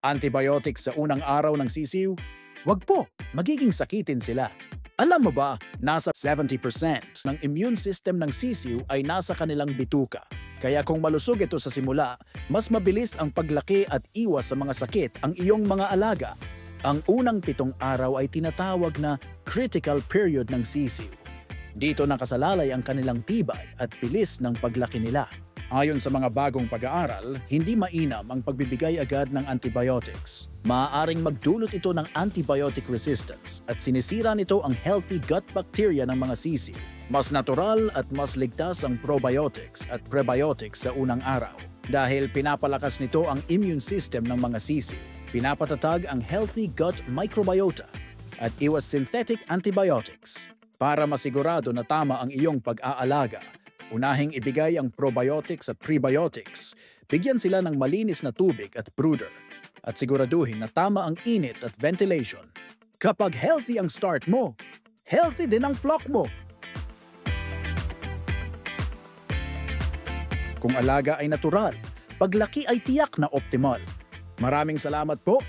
Antibiotics sa unang araw ng sisiw? Wag po, magiging sakitin sila. Alam mo ba, nasa 70% ng immune system ng sisiw ay nasa kanilang bituka. Kaya kung malusog ito sa simula, mas mabilis ang paglaki at iwas sa mga sakit ang iyong mga alaga. Ang unang 7 araw ay tinatawag na critical period ng sisiw. Dito nakasalalay ang kanilang tibay at bilis ng paglaki nila. Ayon sa mga bagong pag-aaral, hindi mainam ang pagbibigay agad ng antibiotics. Maaaring magdulot ito ng antibiotic resistance at sinisira nito ang healthy gut bacteria ng mga sisiw. Mas natural at mas ligtas ang probiotics at prebiotics sa unang araw dahil pinapalakas nito ang immune system ng mga sisiw. Pinapatatag ang healthy gut microbiota at iwas synthetic antibiotics. Para masigurado na tama ang iyong pag-aalaga, unahing ibigay ang probiotics at prebiotics. Bigyan sila ng malinis na tubig at brooder at siguraduhin na tama ang init at ventilation. Kapag healthy ang start mo, healthy din ang flock mo. Kung alaga ay natural, paglaki ay tiyak na optimal. Maraming salamat po